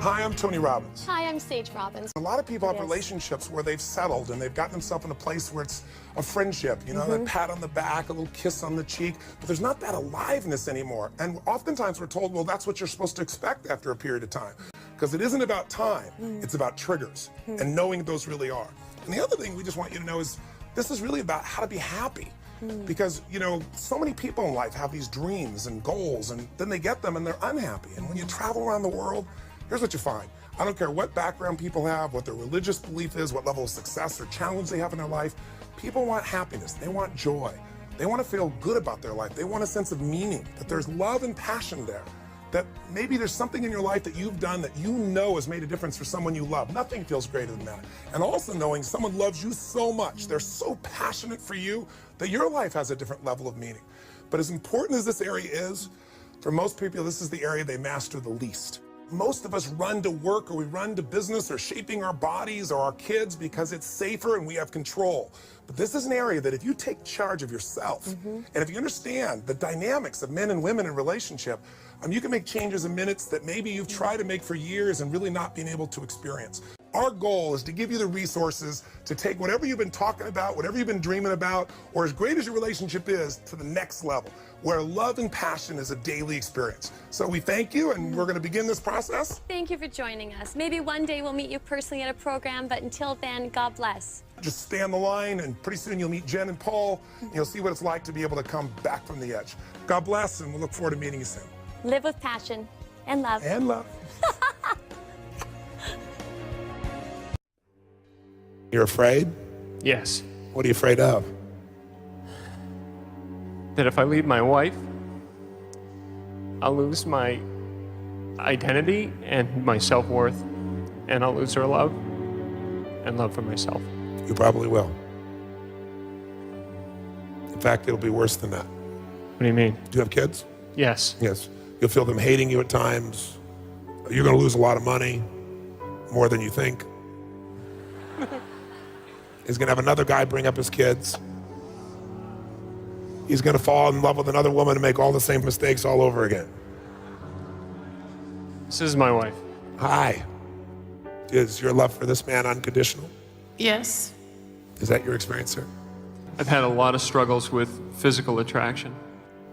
Hi, I'm Tony Robbins. Hi, I'm Sage Robbins. A lot of people have relationships where they've settled and they've gotten themselves in a place where it's a friendship, you know, a pat on the back, a little kiss on the cheek, but there's not that aliveness anymore. And oftentimes we're told, well, that's what you're supposed to expect after a period of time. Because it isn't about time, it's about triggers and knowing those really are. And the other thing we just want you to know is this is really about how to be happy. Because, you know, so many people in life have these dreams and goals, and then they get them and they're unhappy. And when you travel around the world, here's what you find. I don't care what background people have, what their religious belief is, what level of success or challenge they have in their life. People want happiness. They want joy. They want to feel good about their life. They want a sense of meaning, that there's love and passion there. That maybe there's something in your life that you've done that you know has made a difference for someone you love. Nothing feels greater than that. And also knowing someone loves you so much, they're so passionate for you, that your life has a different level of meaning. But as important as this area is, for most people, this is the area they master the least. Most of us run to work, or we run to business, or shaping our bodies or our kids because it's safer and we have control. But this is an area that if you take charge of yourself, and if you understand the dynamics of men and women in relationship, you can make changes in minutes that maybe you've tried to make for years and really not been able to experience. Our goal is to give you the resources to take whatever you've been talking about, whatever you've been dreaming about, or as great as your relationship is, to the next level, where love and passion is a daily experience. So we thank you, and we're going to begin this process. Thank you for joining us. Maybe one day we'll meet you personally at a program, but until then, God bless. Just stay on the line, and pretty soon you'll meet Jen and Paul, and you'll see what it's like to be able to come back from the edge. God bless, and we'll look forward to meeting you soon. Live with passion and love. And love. You're afraid? Yes. What are you afraid of? That if I leave my wife, I'll lose my identity and my self-worth, and I'll lose her love and love for myself. You probably will. In fact, it'll be worse than that. What do you mean? Do you have kids? Yes. Yes. You'll feel them hating you at times. You're going to lose a lot of money, more than you think. He's going to have another guy bring up his kids. He's going to fall in love with another woman and make all the same mistakes all over again. This is my wife. Hi. Is your love for this man unconditional? Yes. Is that your experience, sir? I've had a lot of struggles with physical attraction.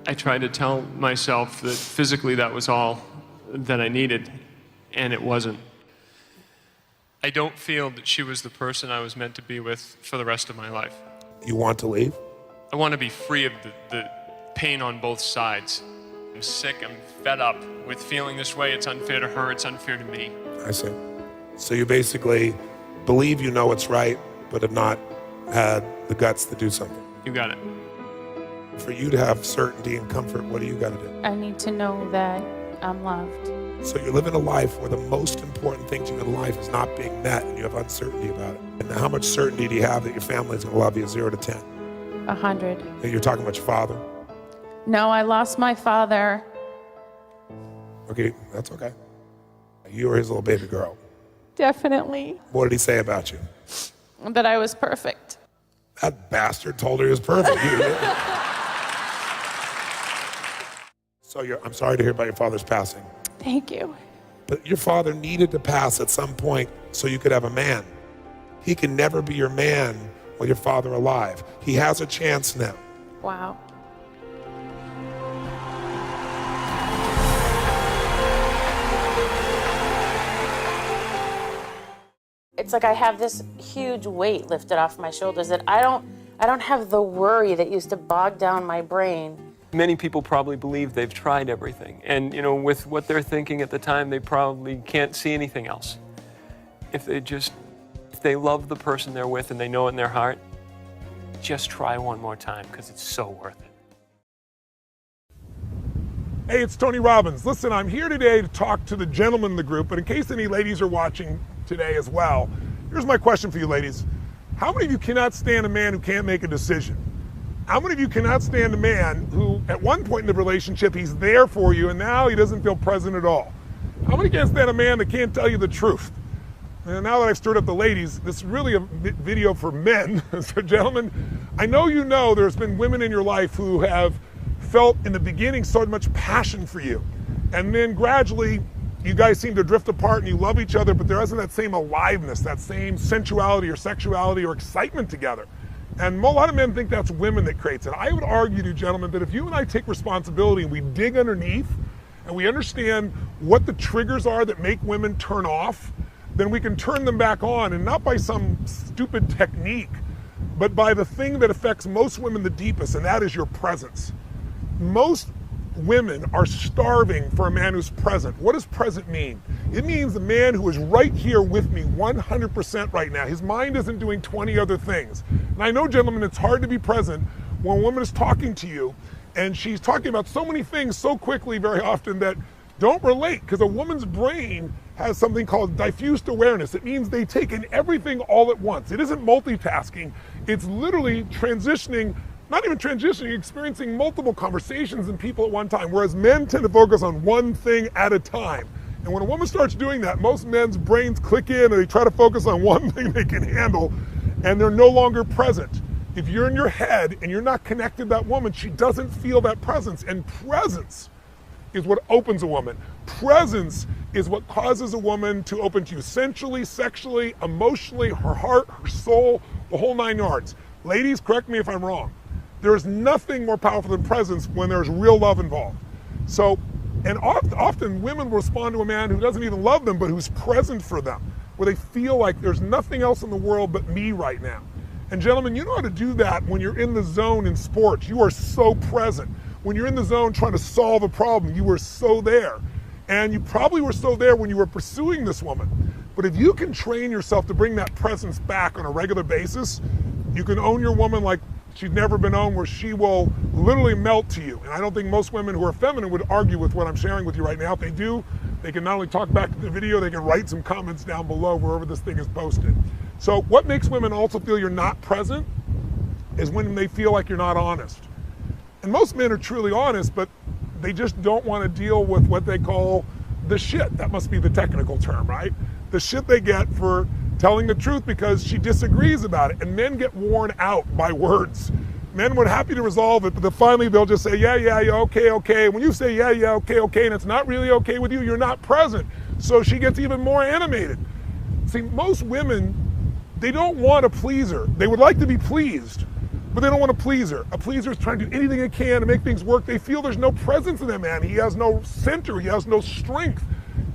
I tried to tell myself that physically that was all that I needed, and it wasn't. I don't feel that she was the person I was meant to be with for the rest of my life. You want to leave? I want to be free of the pain on both sides. I'm sick, I'm fed up with feeling this way. It's unfair to her, it's unfair to me. I see. So you basically believe you know what's right, but have not had the guts to do something. You got it. For you to have certainty and comfort, what do you got to do? I need to know that I'm loved. So you're living a life where the most important thing to you in life is not being met, and you have uncertainty about it. And how much certainty do you have that your family is going to love you 0 to 10? 100. And you're talking about your father? No, I lost my father. Okay, that's okay. You were his little baby girl. Definitely. What did he say about you? That I was perfect. That bastard told her he was perfect. So I'm sorry to hear about your father's passing. Thank you. But your father needed to pass at some point so you could have a man. He can never be your man while your father alive. He has a chance now. Wow. It's like I have this huge weight lifted off my shoulders that I don't have the worry that used to bog down my brain. Many people probably believe they've tried everything. And, you know, with what they're thinking at the time, they probably can't see anything else. If they love the person they're with and they know it in their heart, just try one more time, because it's so worth it. Hey, it's Tony Robbins. Listen, I'm here today to talk to the gentlemen in the group, but in case any ladies are watching today as well, here's my question for you ladies. How many of you cannot stand a man who can't make a decision? How many of you cannot stand a man who, at one point in the relationship, he's there for you, and now he doesn't feel present at all? How many can't stand a man that can't tell you the truth? And now that I've stirred up the ladies, this is really a video for men. So gentlemen, I know you know there's been women in your life who have felt in the beginning so much passion for you. And then gradually you guys seem to drift apart and you love each other, but there isn't that same aliveness, that same sensuality or sexuality or excitement together. And a lot of men think that's women that creates it. I would argue to you, gentlemen, that if you and I take responsibility and we dig underneath and we understand what the triggers are that make women turn off, then we can turn them back on, and not by some stupid technique, but by the thing that affects most women the deepest, and that is your presence. Most women are starving for a man who's present. What does present mean? It means the man who is right here with me 100% right now. His mind isn't doing 20 other things. And I know, gentlemen, it's hard to be present when a woman is talking to you and she's talking about so many things so quickly very often that don't relate, because a woman's brain has something called diffused awareness. It means they take in everything all at once. It isn't multitasking. It's literally transitioning, not even transitioning, experiencing multiple conversations and people at one time, whereas men tend to focus on one thing at a time. And when a woman starts doing that, most men's brains click in and they try to focus on one thing they can handle, and they're no longer present. If you're in your head and you're not connected to that woman, she doesn't feel that presence. And presence is what opens a woman. Presence is what causes a woman to open to you sensually, sexually, emotionally, her heart, her soul, the whole 9 yards. Ladies, correct me if I'm wrong. There is nothing more powerful than presence when there's real love involved. So, and often women will respond to a man who doesn't even love them, but who's present for them, where they feel like there's nothing else in the world but me right now. And gentlemen, you know how to do that when you're in the zone in sports. You are so present. When you're in the zone trying to solve a problem, you were so there. And you probably were so there when you were pursuing this woman. But if you can train yourself to bring that presence back on a regular basis, you can own your woman like she's never been owned, where she will literally melt to you. And I don't think most women who are feminine would argue with what I'm sharing with you right now. If they do, they can not only talk back to the video, they can write some comments down below wherever this thing is posted. So what makes women also feel you're not present is when they feel like you're not honest. And most men are truly honest, but they just don't want to deal with what they call the shit. That must be the technical term, right? The shit they get for telling the truth because she disagrees about it. And men get worn out by words. Men were happy to resolve it, but then finally they'll just say, yeah, okay. When you say, yeah, okay, and it's not really okay with you, you're not present. So she gets even more animated. See, most women, they don't want a pleaser. They would like to be pleased, but they don't want to please her. A pleaser is trying to do anything they can to make things work. They feel there's no presence in that man. He has no center. He has no strength.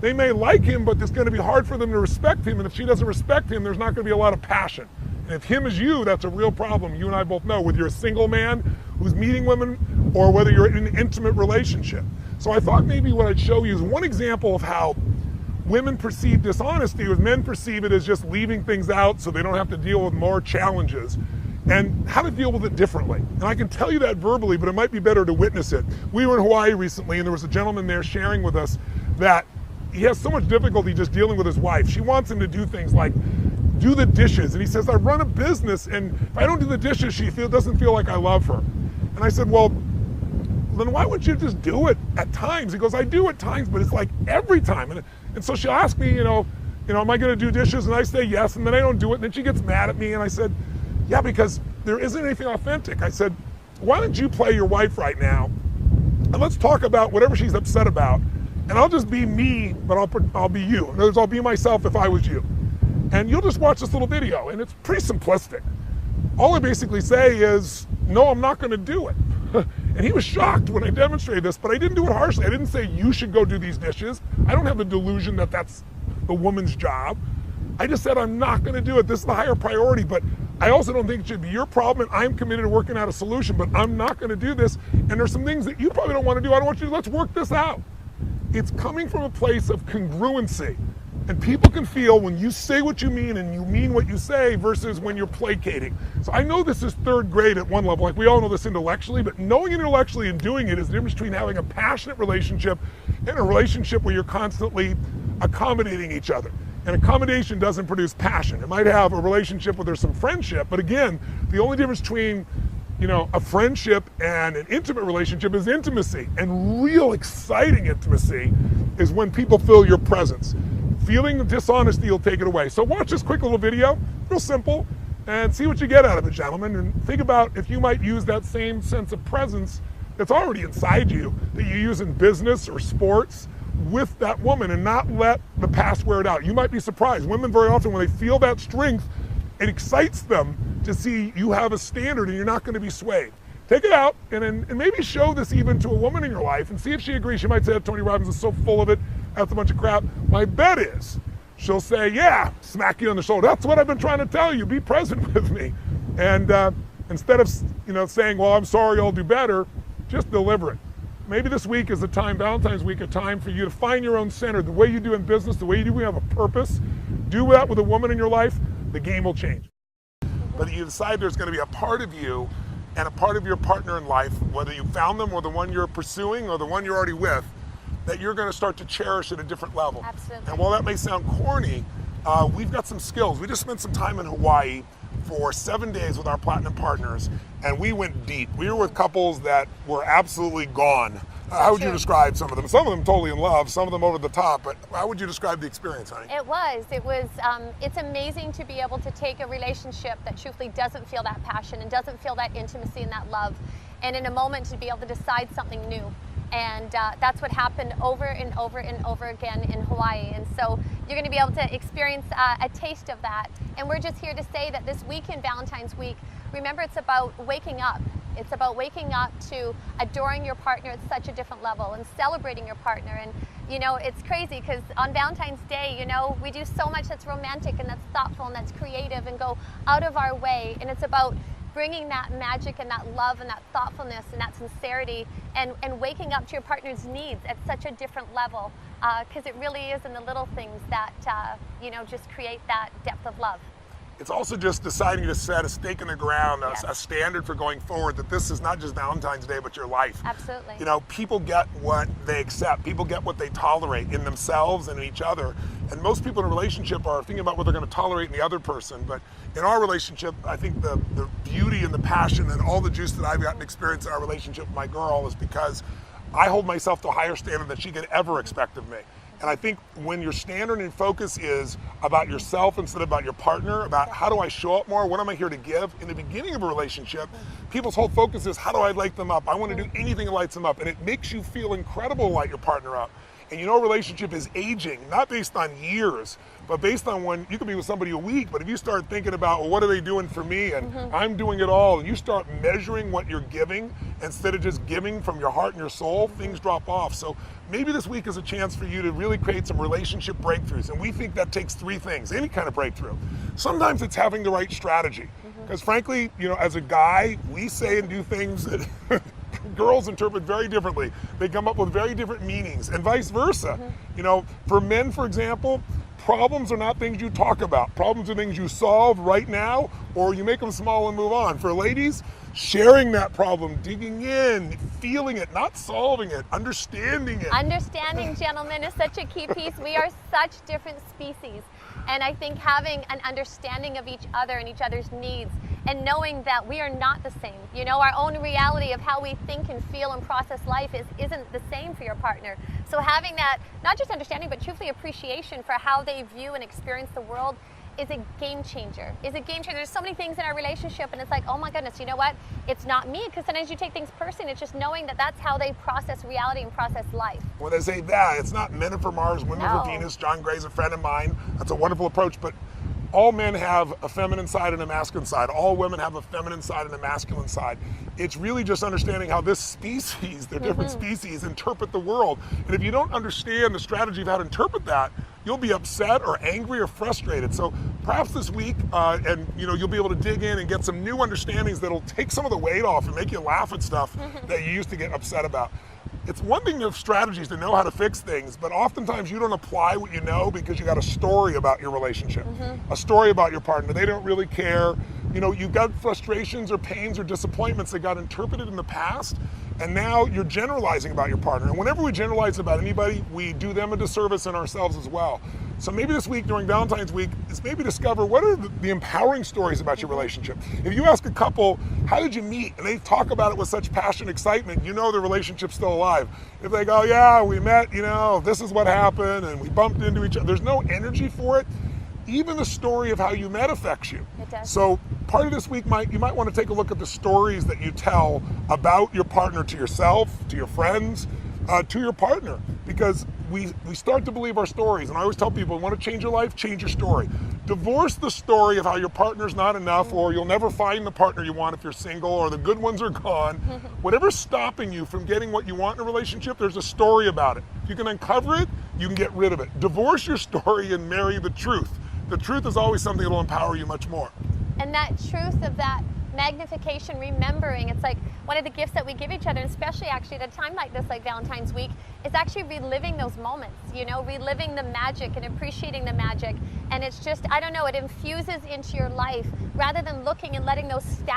They may like him, but it's going to be hard for them to respect him. And if she doesn't respect him, there's not going to be a lot of passion. And if him is you, that's a real problem. You and I both know, whether you're a single man who's meeting women or whether you're in an intimate relationship. So I thought maybe what I'd show you is one example of how women perceive dishonesty, as men perceive it as just leaving things out so they don't have to deal with more challenges, and how to deal with it differently. And I can tell you that verbally, but it might be better to witness it. We were in Hawaii recently, and there was a gentleman there sharing with us that he has so much difficulty just dealing with his wife. She wants him to do things like do the dishes, and he says, I run a business, and if I don't do the dishes, she doesn't feel like I love her. And I said, well, then why wouldn't you just do it at times? He goes, I do at times, but it's like every time. And so she'll ask me, am I going to do dishes? And I say yes, and then I don't do it, and then she gets mad at me, and I said, yeah, because there isn't anything authentic. I said, why don't you play your wife right now, and let's talk about whatever she's upset about, and I'll just be me, but I'll be you. In other words, I'll be myself if I was you. And you'll just watch this little video, and it's pretty simplistic. All I basically say is, no, I'm not going to do it. And he was shocked when I demonstrated this, but I didn't do it harshly. I didn't say you should go do these dishes. I don't have the delusion that that's the woman's job. I just said I'm not going to do it. This is the higher priority, but I also don't think it should be your problem, and I'm committed to working out a solution, but I'm not going to do this. And there's some things that you probably don't want to do. I don't want you to, let's work this out. It's coming from a place of congruency. And people can feel when you say what you mean and you mean what you say versus when you're placating. So I know this is third grade at one level, like we all know this intellectually, but knowing it intellectually and doing it is the difference between having a passionate relationship and a relationship where you're constantly accommodating each other. And accommodation doesn't produce passion. It might have a relationship where there's some friendship, but again, the only difference between a friendship and an intimate relationship is intimacy. And real exciting intimacy is when people feel your presence. Feeling the dishonesty will take it away. So watch this quick little video, real simple, and see what you get out of it, gentlemen. And think about if you might use that same sense of presence that's already inside you, that you use in business or sports with that woman and not let the past wear it out. You might be surprised. Women very often, when they feel that strength, it excites them to see you have a standard and you're not going to be swayed. Take it out and maybe show this even to a woman in your life and see if she agrees. She might say, Tony Robbins is so full of it, that's a bunch of crap. My bet is she'll say, yeah, smack you on the shoulder. That's what I've been trying to tell you. Be present with me. And instead of saying, well, I'm sorry, I'll do better, just deliver it. Maybe this week is a time, Valentine's week, a time for you to find your own center. The way you do in business, the way you do, we have a purpose. Do that with a woman in your life, the game will change. But you decide there's going to be a part of you and a part of your partner in life, whether you found them or the one you're pursuing or the one you're already with, that you're going to start to cherish at a different level. Absolutely. And while that may sound corny, we've got some skills. We just spent some time in Hawaii for 7 days with our platinum partners, and we went deep. We were with couples that were absolutely gone. How would you describe some of them? Some of them totally in love, some of them over the top, but how would you describe the experience, honey? It's amazing to be able to take a relationship that truthfully doesn't feel that passion and doesn't feel that intimacy and that love, and in a moment to be able to decide something new. And that's what happened over and over and over again in Hawaii. And so you're going to be able to experience a taste of that. And we're just here to say that this weekend, Valentine's week, remember, it's about waking up. It's about waking up to adoring your partner at such a different level and celebrating your partner. And, it's crazy because on Valentine's Day, we do so much that's romantic and that's thoughtful and that's creative and go out of our way. And it's about bringing that magic and that love and that thoughtfulness and that sincerity and waking up to your partner's needs at such a different level, because it really is in the little things that, just create that depth of love. It's also just deciding to set a stake in the ground, Yes. a standard for going forward, that this is not just Valentine's Day, but your life. Absolutely. People get what they accept. People get what they tolerate in themselves and in each other. And most people in a relationship are thinking about what they're going to tolerate in the other person. But in our relationship, I think the beauty and the passion and all the juice that I've gotten to experience in our relationship with my girl is because I hold myself to a higher standard than she could ever expect of me. And I think when your standard and focus is about yourself instead of about your partner, about how do I show up more, what am I here to give? In the beginning of a relationship, people's whole focus is how do I light them up? I want to do anything that lights them up. And it makes you feel incredible to light your partner up. And a relationship is aging, not based on years, but based on when you can be with somebody a week, but if you start thinking about, well, what are they doing for me? And I'm doing it all, and you start measuring what you're giving instead of just giving from your heart and your soul, things drop off. So maybe this week is a chance for you to really create some relationship breakthroughs. And we think that takes three things, any kind of breakthrough. Sometimes it's having the right strategy. Because frankly, as a guy, we say and do things that girls interpret very differently. They come up with very different meanings, and vice versa. For men, for example, problems are not things you talk about. Problems are things you solve right now, or you make them small and move on. For ladies, sharing that problem, digging in, feeling it, not solving it, understanding it. Understanding, gentlemen, is such a key piece. We are such different species. And I think having an understanding of each other and each other's needs and knowing that we are not the same. Our own reality of how we think and feel and process life isn't the same for your partner. So having that, not just understanding, but truthfully appreciation for how they view and experience the world is a game changer. There's so many things in our relationship, and it's like, oh my goodness, you know what? It's not me, because sometimes you take things personally. It's just knowing that that's how they process reality and process life. When they say that, it's not men are for Mars, women are for No. Venus. John Gray's a friend of mine. That's a wonderful approach, but all men have a feminine side and a masculine side. All women have a feminine side and a masculine side. It's really just understanding how this species, they're different species, interpret the world. And if you don't understand the strategy of how to interpret that, you'll be upset or angry or frustrated. So perhaps this week, you'll be able to dig in and get some new understandings that'll take some of the weight off and make you laugh at stuff that you used to get upset about. It's one thing to have strategies to know how to fix things, but oftentimes you don't apply what you know because you got a story about your relationship, a story about your partner. They don't really care. You've got frustrations or pains or disappointments that got interpreted in the past, and now you're generalizing about your partner. And whenever we generalize about anybody, we do them a disservice and ourselves as well. So maybe this week during Valentine's week is maybe discover what are the empowering stories about your relationship. If you ask a couple, how did you meet? And they talk about it with such passion and excitement, the relationship's still alive. If they go, yeah, we met, this is what happened, and we bumped into each other, there's no energy for it. Even the story of how you met affects you. It does. So part of this week you might want to take a look at the stories that you tell about your partner to yourself, to your friends, to your partner. Because we start to believe our stories. And I always tell people, want to change your life, change your story. Divorce the story of how your partner's not enough, or you'll never find the partner you want if you're single, or the good ones are gone. Whatever's stopping you from getting what you want in a relationship, there's a story about it. If you can uncover it, you can get rid of it. Divorce your story and marry the truth. The truth is always something that will empower you much more. And that truth of that magnification, remembering, it's like one of the gifts that we give each other, especially actually at a time like this, like Valentine's week, is actually reliving those moments, you know, reliving the magic and appreciating the magic. And it's just, I don't know, it infuses into your life rather than looking and letting those stack